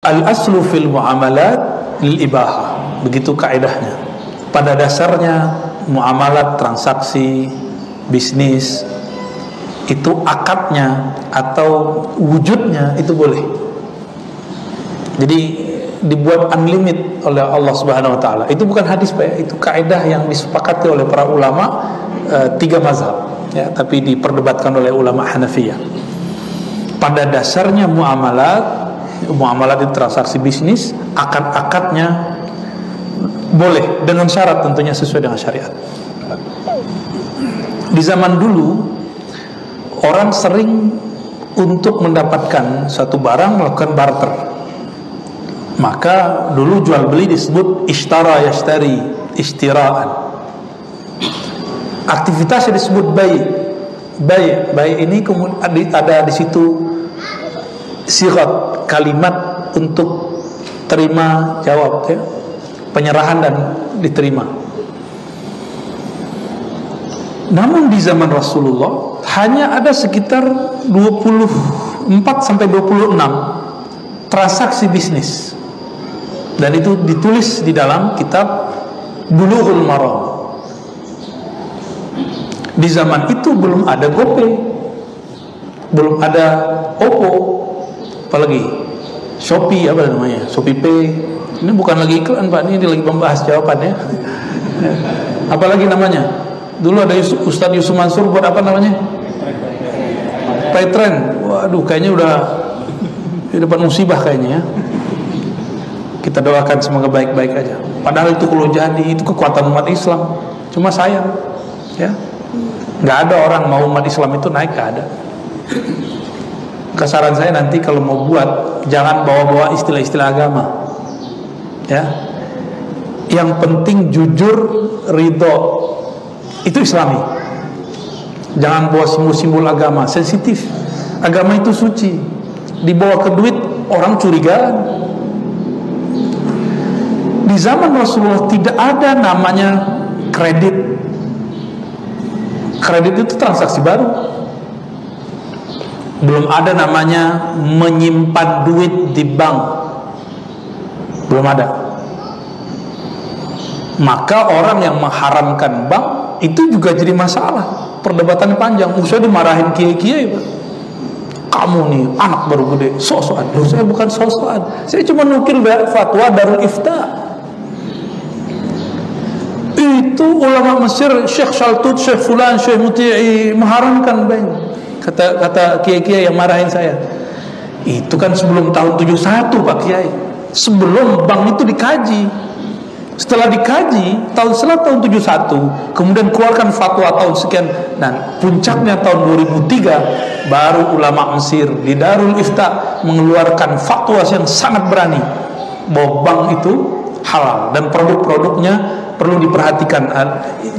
Al-aslu fil muamalat lil ibahah. Begitu kaidahnya. Pada dasarnya muamalat, transaksi, bisnis itu akadnya atau wujudnya itu boleh. Jadi dibuat unlimited oleh Allah Subhanahu wa taala. Itu bukan hadis, Pak, itu kaidah yang disepakati oleh para ulama tiga mazhab, ya, tapi diperdebatkan oleh ulama Hanafiyah. Pada dasarnya muamalat itu transaksi bisnis, akad-akadnya boleh dengan syarat tentunya sesuai dengan syariat. Di zaman dulu orang sering untuk mendapatkan satu barang melakukan barter. Maka dulu jual beli disebut ishtara yashtari, istiraan. Aktivitasnya disebut bai ini kemudian ada di situ sigat, kalimat untuk terima jawab, ya, penyerahan dan diterima. Namun di zaman Rasulullah hanya ada sekitar 24 sampai 26 transaksi bisnis, dan itu ditulis di dalam kitab Bulughul Maram. Di zaman itu belum ada GoPay, belum ada Oppo, apalagi Shopee, apa namanya, Shopee Pay. Ini bukan lagi iklan, Pak, ini lagi membahas jawabannya. Apalagi namanya, dulu ada Ustadz Yusuf Mansur buat apa namanya, Paytrend. Waduh, kayaknya udah di depan musibah kayaknya, ya. Kita doakan semoga baik-baik aja. Padahal itu kalau jadi itu kekuatan umat Islam. Cuma sayang, ya, nggak ada orang mau umat Islam itu naik, nggak ada. Kesaran saya nanti kalau mau buat, jangan bawa-bawa istilah-istilah agama, ya. Yang penting jujur, ridho, itu Islami. Jangan bawa simbol-simbol agama, sensitif. Agama itu suci. Dibawa ke duit, orang curigaan. Di zaman Rasulullah tidak ada namanya kredit. Kredit itu transaksi baru. Belum ada namanya menyimpan duit di bank. Belum ada. Maka orang yang mengharamkan bank itu juga jadi masalah. Perdebatannya panjang. Usah dimarahin kiai-kiai, Pak. Kamu nih anak baru gede, sok-sokan. Loh, saya bukan sok-sokan. Saya cuma nukil fatwa Darul Ifta. Itu ulama Mesir, Syekh Shaltut, Syekh Fulan, Syekh Muti'i mengharamkan bank. Kata kiai-kiai yang marahin saya. Itu kan sebelum tahun 71, Pak Kiai. Sebelum bank itu dikaji. Setelah dikaji, setelah tahun 71, kemudian keluarkan fatwa tahun sekian, dan puncaknya tahun 2003 baru ulama Mesir di Darul Ifta mengeluarkan fatwa yang sangat berani bahwa bank itu halal dan produk-produknya perlu diperhatikan.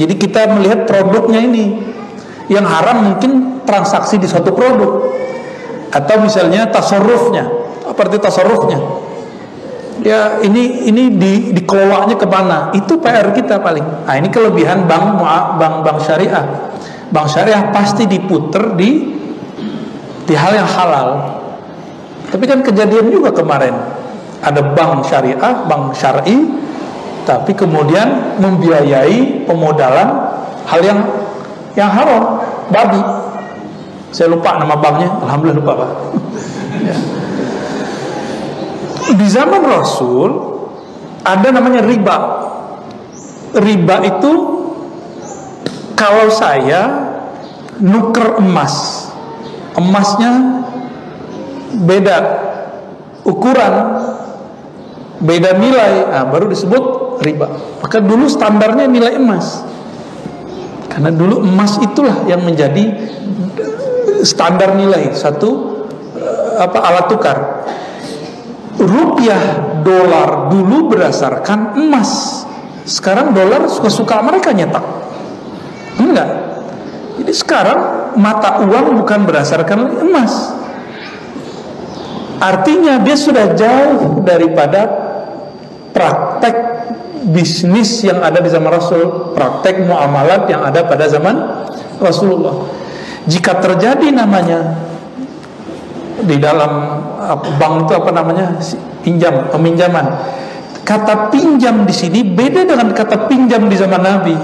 Jadi kita melihat produknya ini. Yang haram mungkin transaksi di suatu produk, atau misalnya tasarrufnya. Apa arti tasarrufnya? Ya, ini dikelolanya kemana? Itu PR kita paling. Nah, ini kelebihan bank syariah. Bank syariah pasti diputer di hal yang halal. Tapi kan kejadian juga kemarin, ada bank syariah, bank syar'i, tapi kemudian membiayai pemodalan hal yang haram, babi. Saya lupa nama banknya, alhamdulillah lupa, Pak. Ya. Di zaman Rasul ada namanya riba. Riba itu kalau saya nuker emas, emasnya beda ukuran, beda nilai, baru disebut riba. Maka dulu standarnya nilai emas. Karena dulu emas itulah yang menjadi standar nilai satu alat tukar. Rupiah, dolar dulu berdasarkan emas. Sekarang dolar suka-suka mereka nyetak. Enggak. Jadi sekarang mata uang bukan berdasarkan emas. Artinya dia sudah jauh daripada praktek bisnis yang ada di zaman Rasul, praktek muamalat yang ada pada zaman Rasulullah. Jika terjadi namanya di dalam bank itu apa namanya, peminjaman. Kata pinjam di sini beda dengan kata pinjam di zaman Nabi.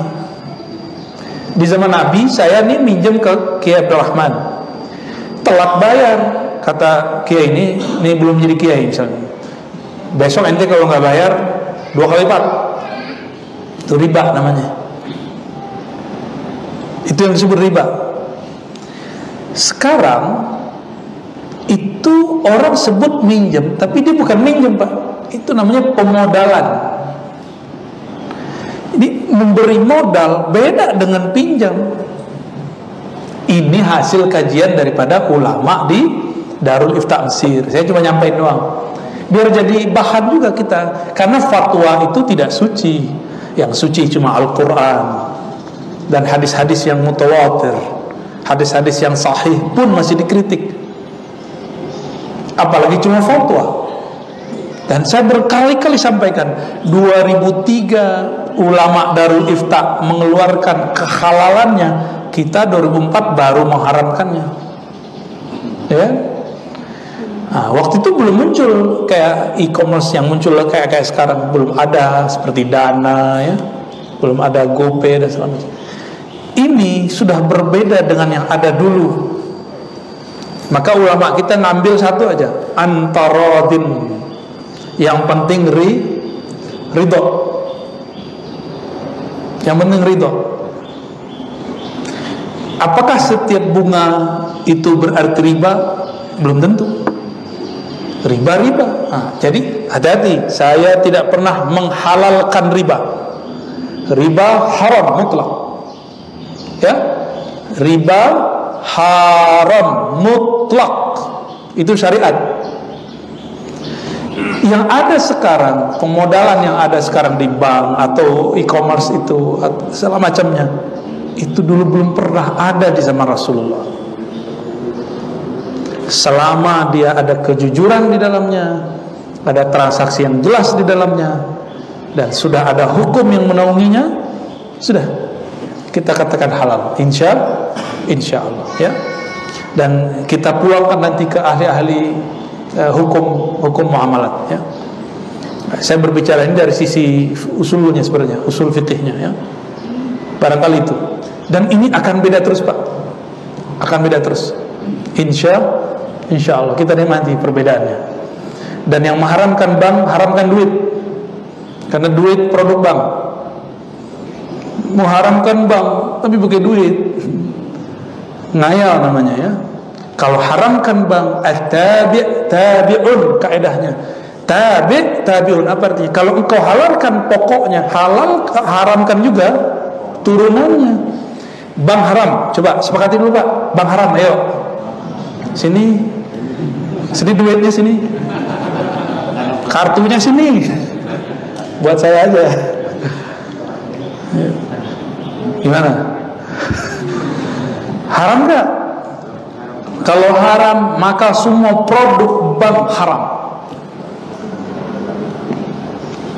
Di zaman Nabi saya nih minjem ke Kiai Abdurrahman, telat bayar, kata Kiai ini belum jadi Kiai misalnya, besok ente kalau nggak bayar 2 kali lipat, itu riba namanya. Itu yang disebut riba. Sekarang itu orang sebut minjem, tapi dia bukan minjem, Pak. Itu namanya pemodalan. Ini memberi modal beda dengan pinjam. Ini hasil kajian daripada ulama di Darul Ifta Mesir. Saya cuma nyampein doang, biar jadi bahan juga kita. Karena fatwa itu tidak suci. Yang suci cuma Al-Quran dan hadis-hadis yang mutawatir. Hadis-hadis yang sahih pun masih dikritik, apalagi cuma fatwa. Dan saya berkali-kali sampaikan, 2003 ulama Darul Ifta mengeluarkan kehalalannya, kita 2004 baru mengharamkannya. Ya. Nah, waktu itu belum muncul kayak e-commerce yang muncul kayak sekarang, belum ada seperti Dana, ya, belum ada GoPay dan segala macam. Ini sudah berbeda dengan yang ada dulu. Maka ulama kita ngambil satu aja, antarodin. Yang penting ridho. Yang penting ridho. Apakah setiap bunga itu berarti riba? Belum tentu. Riba. Nah, jadi hati-hati. Saya tidak pernah menghalalkan riba. Riba haram mutlak. Ya, riba haram mutlak. Itu syariat. Yang ada sekarang, pemodalan yang ada sekarang di bank atau e-commerce itu segala macamnya, itu dulu belum pernah ada di zaman Rasulullah. Selama dia ada kejujuran di dalamnya, ada transaksi yang jelas di dalamnya, dan sudah ada hukum yang menaunginya, sudah kita katakan halal, insya Allah, ya. Dan kita pulangkan nanti ke ahli-ahli hukum muamalat, ya. Saya berbicara ini dari sisi usulnya sebenarnya, usul fikihnya, ya. Barangkali itu. Dan ini akan beda terus, Pak. Akan beda terus. Insya Allah kita nikmati perbedaannya. Dan yang mengharamkan bank, haramkan duit. Karena duit produk bank. Mengharamkan bank tapi pakai duit, ngayal namanya, ya. Kalau haramkan bank, tabi'un kaidahnya. Tabi'un apa artinya? Kalau engkau halalkan pokoknya, haramkan juga turunannya. Bank haram, coba sepakati dulu, Pak. Bank haram, ayo. Sini duitnya sini. Kartunya sini. Buat saya aja. Gimana? Haram enggak? Kalau haram, maka semua produk bank haram.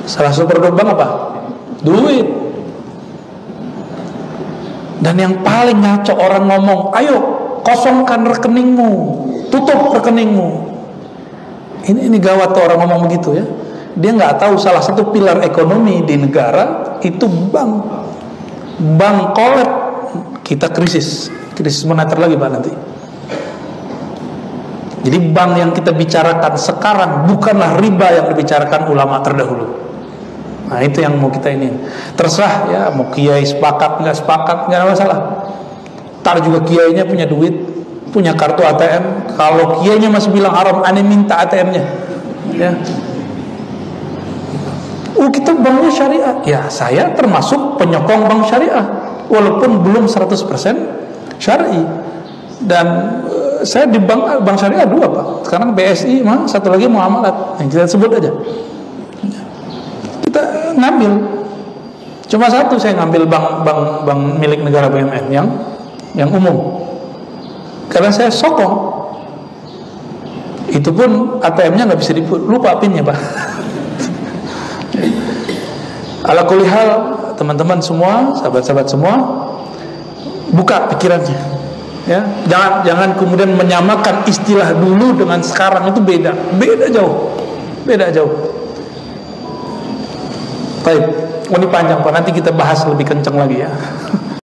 Salah satu produk bank apa? Duit. Dan yang paling ngaco orang ngomong, ayo kosongkan rekeningmu, tutup rekeningmu. Ini gawat tuh orang ngomong begitu, ya. Dia nggak tahu salah satu pilar ekonomi di negara itu bank. Bank kolab, kita krisis moneter lagi, Pak, nanti. Jadi bank yang kita bicarakan sekarang bukanlah riba yang dibicarakan ulama terdahulu. Nah, itu yang mau kita ini. Terserah, ya, mau kiai sepakat nggak ada masalah. Tar juga kiainya punya duit, punya kartu ATM. Kalau kiainya masih bilang haram, aneh minta ATM-nya, ya. Kita banknya syariah. Ya, saya termasuk penyokong bank syariah, walaupun belum 100% syar'i. Dan saya di bank syariah 2, Pak. Sekarang BSI, satu lagi muamalat. Yang kita sebut aja. Kita ngambil. Cuma satu saya ngambil bank milik negara BUMN yang umum. Karena saya sokong. Itu pun ATM-nya nggak bisa lupa PIN-nya, Pak. Ala kulli hal, teman-teman semua, sahabat-sahabat semua, buka pikirannya, ya. Jangan kemudian menyamakan istilah dulu dengan sekarang, itu beda jauh. beda jauh. Baik, ini panjang Pak, nanti kita bahas lebih kencang lagi ya.